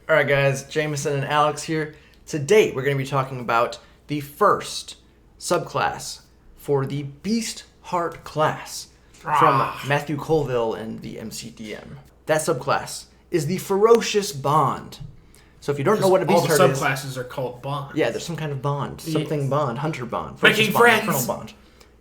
Alright guys, Jameson and Alex here. Today we're going to be talking about the first subclass for the Beastheart class from Matt Colville and the MCDM. That subclass is the Ferocious Bond. So if you don't know what a Beastheart is... all the subclasses are called bonds. Yeah, there's some kind of bond. Something bond. Hunter bond. Making friends. Infernal bond.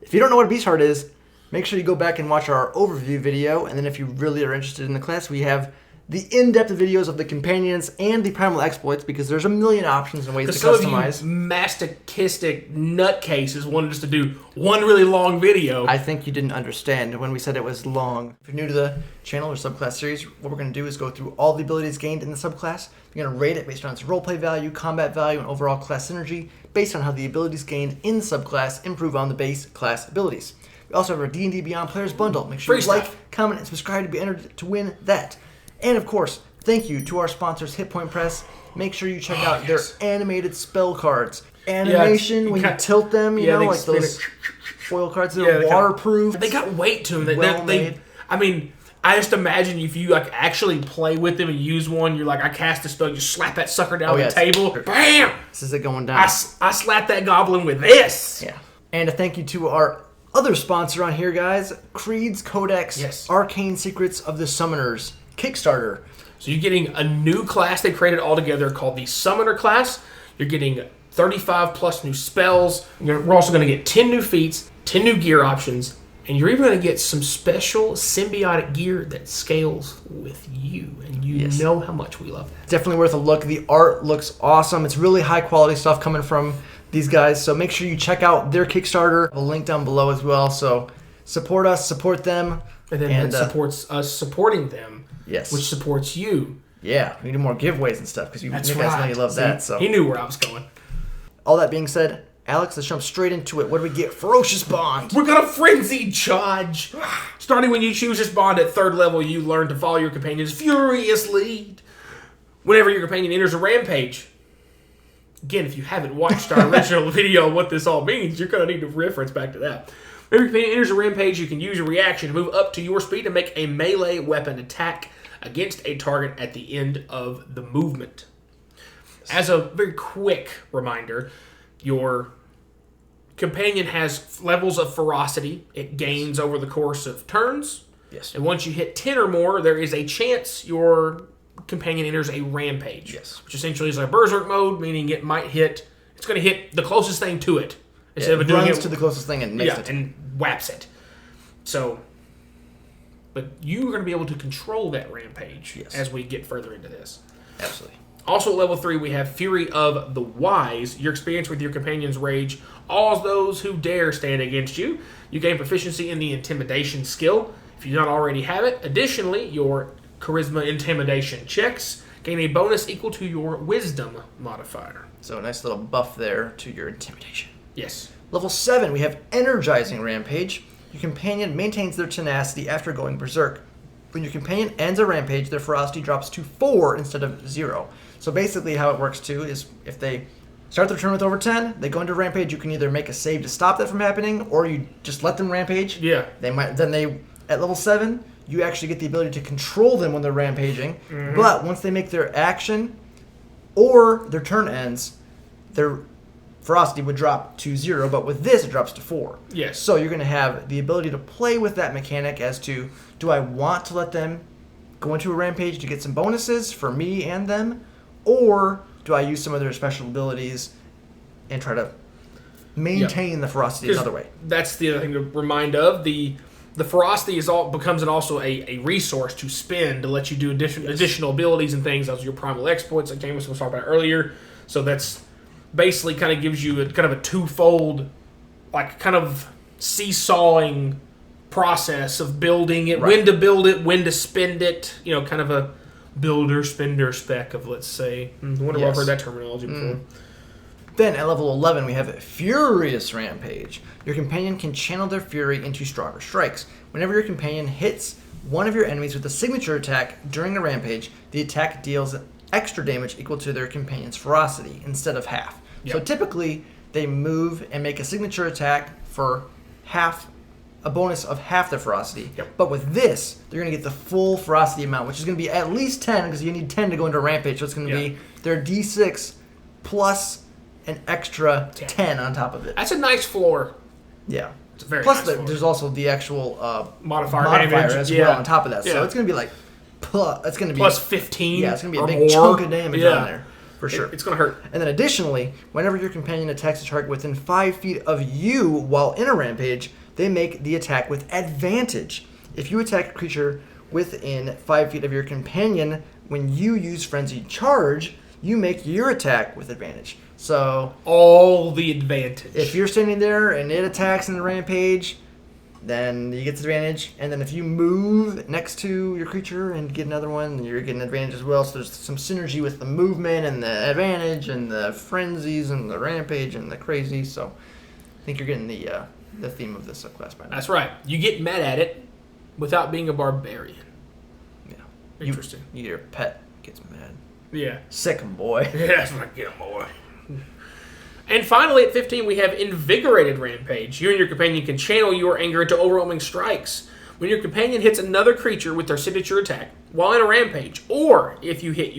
If you don't know what a Beastheart is, make sure you go back and watch our overview video. And then if you really are interested in the class, we have the in-depth videos of the companions and the primal exploits, because there's a million options and ways to customize. Some of you masochistic nutcases wanted us to do one really long video. I think you didn't understand when we said it was long. If you're new to the channel or subclass series, what we're going to do is go through all the abilities gained in the subclass. We're going to rate it based on its roleplay value, combat value, and overall class synergy, based on how the abilities gained in the subclass improve on the base class abilities. We also have our D&D Beyond Players Bundle. Make sure you like, comment, and subscribe to be entered to win that. And of course, thank you to our sponsors, Hit Point Press. Make sure you check out their animated spell cards. Animation, when you tilt them, you know, like those foil cards, they're waterproof. They got weight to them. I mean, I just imagine if you like actually play with them and use one, you're like, I cast a spell, you slap that sucker down the table, bam! This is it going down. I slap that goblin with this. Yeah. And a thank you to our other sponsor on here, guys, Creed's Codex, Arcane Secrets of the Summoners Kickstarter. So you're getting a new class they created altogether called the Summoner class. You're getting 35 plus new spells. We're also going to get 10 new feats, 10 new gear options, and you're even going to get some special symbiotic gear that scales with you. And you know how much we love that. Definitely worth a look. The art looks awesome. It's really high quality stuff coming from these guys. So make sure you check out their Kickstarter. I'll link down below as well. So support us, support them. And then that supports us supporting them. Yes. Which supports you. Yeah, we need more giveaways and stuff, because you guys know you love that. So he knew where I was going. All that being said, Alex, let's jump straight into it. What do we get? Ferocious Bond. We're gonna frenzied charge. Starting when you choose this bond at 3rd level, you learn to follow your companion's furious lead. Whenever your companion enters a rampage. Again, if you haven't watched our original video on what this all means, you're gonna need to reference back to that. Whenever your companion enters a rampage, you can use a reaction to move up to your speed and make a melee weapon attack against a target at the end of the movement. As a very quick reminder, your companion has levels of ferocity. It gains over the course of turns. Yes. And once you hit 10 or more, there is a chance your companion enters a rampage. Yes. Which essentially is like berserk mode, meaning it might hit, it's going to hit the closest thing to it. Instead of doing it to the closest thing and makes it. And whaps it. So, but you're going to be able to control that rampage as we get further into this. Absolutely. Also at level 3, we have Fury of the Wise. Your experience with your companion's rage awes those who dare stand against you. You gain proficiency in the intimidation skill, if you do not already have it. Additionally, your charisma intimidation checks gain a bonus equal to your wisdom modifier. So a nice little buff there to your intimidation. Yes. Level 7, we have Energizing Rampage. Your companion maintains their tenacity after going berserk. When your companion ends a rampage, their ferocity drops to 4 instead of 0. So basically how it works too is if they start their turn with over 10, they go into rampage, you can either make a save to stop that from happening, or you just let them rampage. Yeah. At level 7, you actually get the ability to control them when they're rampaging. Mm-hmm. But once they make their action or their turn ends, their ferocity would drop to 0, but with this it drops to 4. Yes. So you're going to have the ability to play with that mechanic as to, do I want to let them go into a rampage to get some bonuses for me and them, or do I use some of their special abilities and try to maintain the ferocity another way? That's the other thing to remind of. The ferocity becomes also a resource to spend to let you do additional abilities and things. Those are your primal exploits that James was talking about earlier. So that's basically kind of gives you a twofold, like kind of seesawing process of building it, when to build it, when to spend it, kind of a builder, spender spec of, let's say. I wonder if I've heard that terminology before. Then at level 11, we have Furious Rampage. Your companion can channel their fury into stronger strikes. Whenever your companion hits one of your enemies with a signature attack during a rampage, the attack deals extra damage equal to their companion's ferocity instead of half. Yep. So typically, they move and make a signature attack for half a bonus of half the ferocity. Yep. But with this, they're going to get the full ferocity amount, which is going to be at least 10, because you need 10 to go into a rampage. So it's going to be their D6 plus an extra 10 on top of it. That's a nice floor. Yeah. It's a very plus, nice floor. There's also the actual modifier damage as well on top of that. So it's going to be like, it's going to be plus 15. Yeah, it's going to be a big chunk of damage on there. For sure. It's going to hurt. And then additionally, whenever your companion attacks a target within 5 feet of you while in a rampage, they make the attack with advantage. If you attack a creature within 5 feet of your companion when you use Frenzied Charge, you make your attack with advantage. So all the advantage. If you're standing there and it attacks in the rampage, then you get the advantage. And then if you move next to your creature and get another one, you're getting advantage as well. So there's some synergy with the movement and the advantage and the frenzies and the rampage and the crazy. So I think you're getting the theme of this subclass by now. That's right. You get mad at it without being a barbarian. Yeah. Interesting. Your pet gets mad. Yeah. Sick 'em, boy. Yeah, that's what I get 'em, boy. And finally, at 15, we have Invigorated Rampage. You and your companion can channel your anger into overwhelming strikes. When your companion hits another creature with their signature attack while in a rampage, or if you hit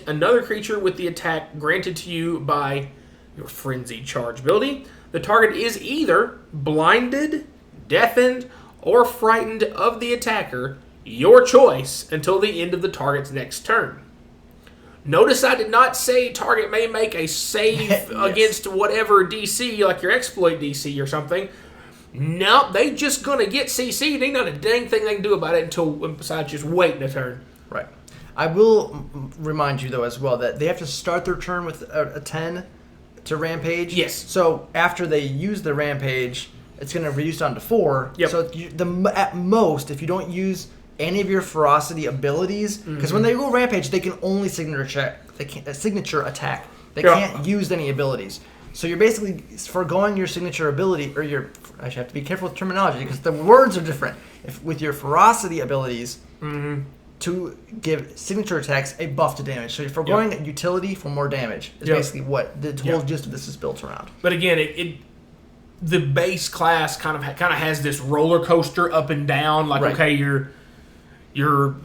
another creature with the attack granted to you by your Frenzied Charge ability, the target is either blinded, deafened, or frightened of the attacker, your choice, until the end of the target's next turn. Notice I did not say target may make a save against whatever DC, like your exploit DC or something. No, they just going to get CC. There ain't not a dang thing they can do about it besides just waiting a turn. Right. I will remind you, though, as well, that they have to start their turn with a 10 to rampage. Yes. So after they use the rampage, it's going to reduce down to 4. Yep. So at most, if you don't use any of your ferocity abilities, because when they go rampage, they can only signature attack. They can't use any abilities. So you're basically foregoing your signature ability, or I should have to be careful with terminology because the words are different. With your ferocity abilities to give signature attacks a buff to damage. So you're foregoing utility for more damage. Is basically what the whole gist of this is built around. But again, the base class kind of has this roller coaster up and down. Like okay, you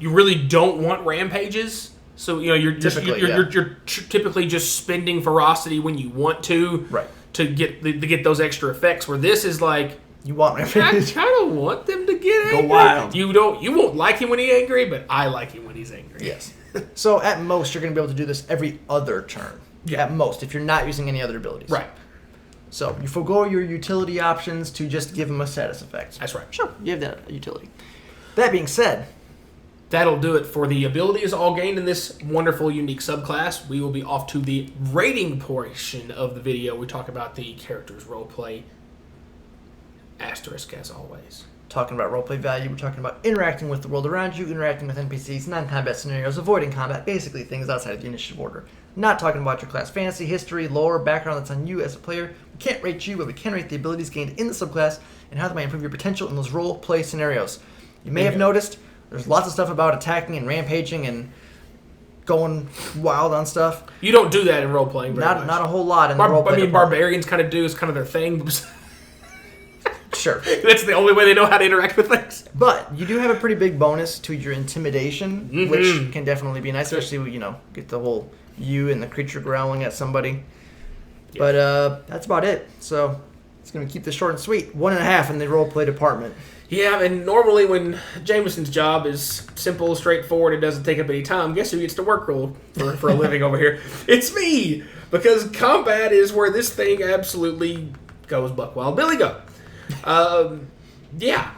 really don't want rampages, so you're typically just spending ferocity when you want to to get those extra effects. Where this is like you want rampages. I kind of want them to get angry. Go wild. You won't like him when he's angry, but I like him when he's angry. Yes. So at most you're going to be able to do this every other turn. Yeah. At most, if you're not using any other abilities. Right. So you forego your utility options to just give them a status effect. That's right. Sure, you have that utility. That being said, that'll do it for the abilities all gained in this wonderful, unique subclass. We will be off to the rating portion of the video. We talk about the characters' roleplay, asterisk as always. Talking about roleplay value, we're talking about interacting with the world around you, interacting with NPCs, non-combat scenarios, avoiding combat, basically things outside of the initiative order. Not talking about your class fantasy, history, lore, background that's on you as a player. We can't rate you, but we can rate the abilities gained in the subclass and how they might improve your potential in those roleplay scenarios. You may have noticed there's lots of stuff about attacking and rampaging and going wild on stuff. You don't do that in role-playing very much. Not a whole lot in the roleplay department. Barbarians kind of do. It's kind of their thing. Sure. That's the only way they know how to interact with things. But you do have a pretty big bonus to your intimidation, which can definitely be nice, especially when, get the whole you and the creature growling at somebody. Yeah. But that's about it. So it's going to keep this short and sweet. 1.5 in the roleplay department. Yeah, and normally when Jameson's job is simple, straightforward, it doesn't take up any time, guess who gets to work for a living over here? It's me! Because combat is where this thing absolutely goes buck wild. Billy, go! Yeah.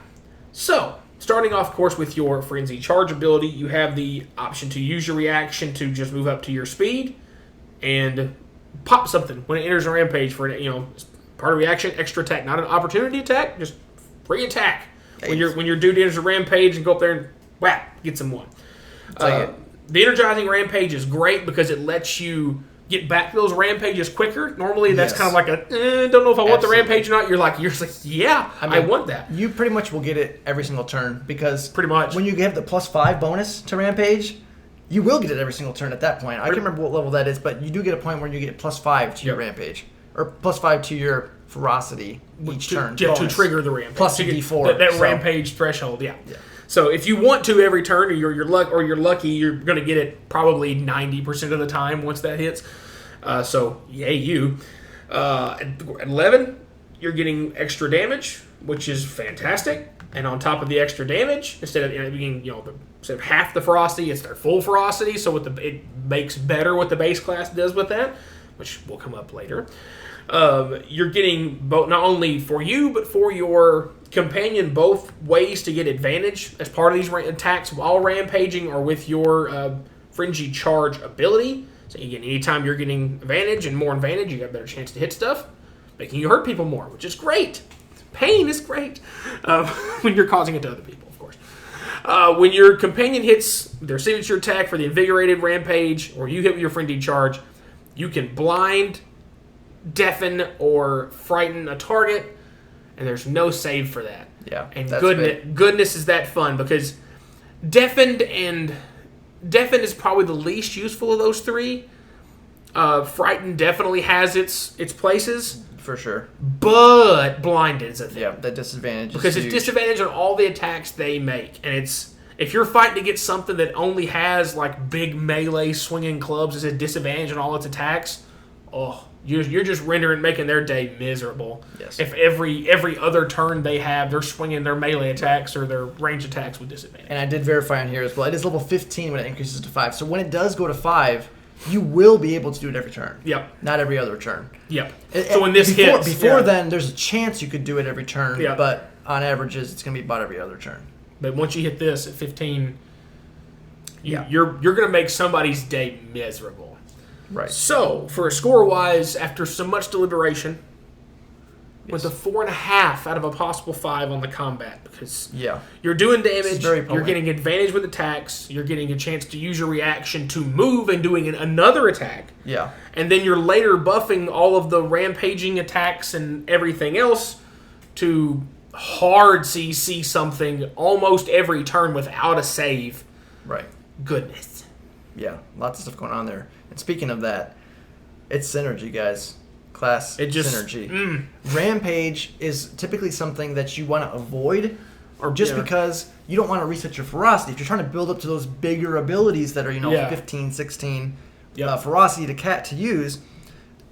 So, starting off, of course, with your Frenzy Charge ability, you have the option to use your reaction to just move up to your speed and pop something when it enters a rampage for, part of reaction, extra attack. Not an opportunity attack, just free attack. When your dude enters a rampage and go up there and whap, get some one. The energizing rampage is great because it lets you get back to those rampages quicker. Normally, that's kind of like don't know if I want the rampage or not. You're just like, yeah, I want that. You pretty much will get it every single turn because pretty much when you have the +5 bonus to rampage, you will get it every single turn at that point. I can't remember what level that is, but you do get a point where you get +5 to your rampage. or +5 to your ferocity each turn. To bonus. trigger the rampage. Plus to get D4. That so- rampage threshold, yeah. So if you want to every turn, or you're lucky, you're going to get it probably 90% of the time once that hits. So yay you. At 11, you're getting extra damage, which is fantastic. And on top of the extra damage, instead of being instead of half the ferocity, it's their full ferocity. So it makes better what the base class does with that, which will come up later. You're getting both, not only for you but for your companion, both ways to get advantage as part of these attacks while rampaging or with your frenzy charge ability. So again, anytime you're getting advantage and more advantage, you got a better chance to hit stuff, making you hurt people more, which is great. Pain is great when you're causing it to other people, of course. When your companion hits their signature attack for the invigorated rampage, or you hit with your frenzy charge, you can blind, deafen, or frighten a target, and there's no save for that. Yeah, and that's goodness is that fun, because deafen is probably the least useful of those three. Frighten definitely has its places for sure, but blinded is a thing. Yeah, that disadvantage because is it's huge. disadvantage on all the attacks they make, and it's if you're fighting to get something that only has like big melee swinging clubs as a disadvantage on all its attacks. Oh. You're just making their day miserable. Yes. If every other turn they have, they're swinging their melee attacks or their range attacks with disadvantage. And I did verify on here as well. It is level 15 when it increases to 5. So when it does go to 5, you will be able to do it every turn. Yep. Not every other turn. Yep. So when this before then, there's a chance you could do it every turn. Yep. But on averages, it's going to be about every other turn. But once you hit this at 15, you're going to make somebody's day miserable. Right. So, for a score-wise, after so much deliberation, with a 4.5 out of a possible 5 on the combat, because you're doing damage, you're getting advantage with attacks, you're getting a chance to use your reaction to move and doing another attack. Yeah. And then you're later buffing all of the rampaging attacks and everything else to hard CC something almost every turn without a save. Right. Goodness. Yeah, lots of stuff going on there. And speaking of that, it's synergy, guys. Class synergy. Rampage is typically something that you want to avoid, or just because you don't want to reset your ferocity. If you're trying to build up to those bigger abilities that are 15, 16 ferocity to use,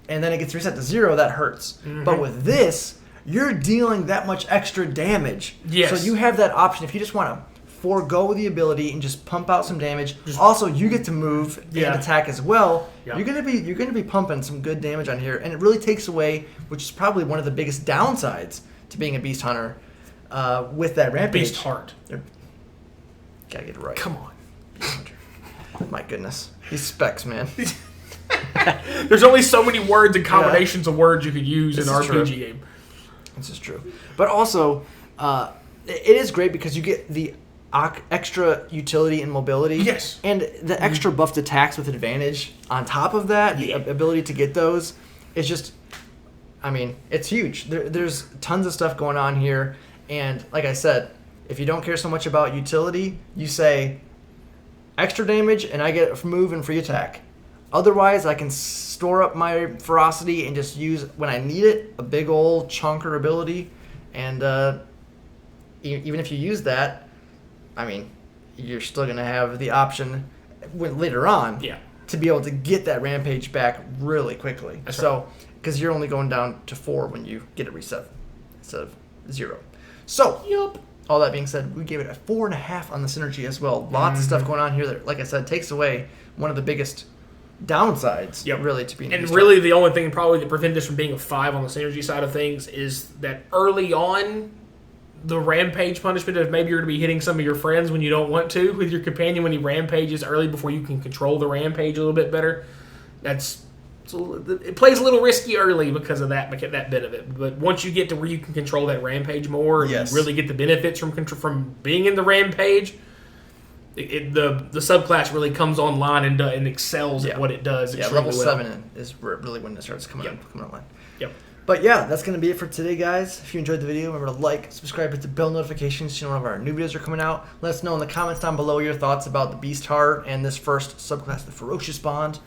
and then it gets reset to 0, that hurts. But with this, you're dealing that much extra damage. Yes. So you have that option if you just want to forego the ability and just pump out some damage. Also, you get to move and attack as well. You're gonna be pumping some good damage on here, and it really takes away, which is probably one of the biggest downsides to being a beast hunter, with that rampage. Beastheart. Gotta get it right. Come on. My goodness, these specs, man. There's only so many words and combinations of words you could use in an RPG game. This is true, but also, it is great because you get the extra utility and mobility. Yes. And the extra buffed attacks with advantage on top of that, the ability to get those, is just, I mean, it's huge. There's tons of stuff going on here. And like I said, if you don't care so much about utility, you say extra damage and I get a move and free attack. Otherwise, I can store up my ferocity and just use, when I need it, a big old chunker ability. And even if you use that, I mean, you're still going to have the option later on to be able to get that rampage back really quickly. That's so, because you're only going down to 4 when you get it reset instead of 0. So, all that being said, we gave it a 4.5 on the synergy as well. Lots of stuff going on here that, like I said, takes away one of the biggest downsides, really, to being. And really, the only thing probably that prevented this from being a 5 on the synergy side of things is that early on, the rampage punishment of maybe you're going to be hitting some of your friends when you don't want to with your companion when he rampages early before you can control the rampage a little bit better. It plays a little risky early because of that bit of it. But once you get to where you can control that rampage more and you really get the benefits from being in the rampage, the subclass really comes online and excels at what it does. Yeah, level 7 is really when it starts coming online. Yep. But yeah, that's going to be it for today, guys. If you enjoyed the video, remember to like, subscribe, hit the bell notifications so you know when our new videos are coming out. Let us know in the comments down below your thoughts about the Beastheart and this first subclass, the Ferocious Bond.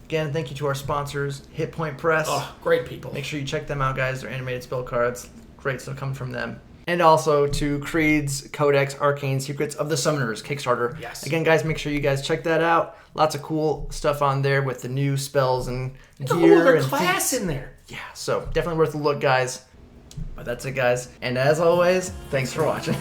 Again, thank you to our sponsors, Hit Point Press. Oh, great people. Make sure you check them out, guys. They're animated spell cards. Great stuff coming from them. And also to Creed's Codex Arcane Secrets of the Summoners Kickstarter. Yes. Again, guys, make sure you guys check that out. Lots of cool stuff on there with the new spells and It's a gear whole other and class feats. in there. Yeah, so definitely worth a look, guys. But that's it, guys. And as always, thanks for watching.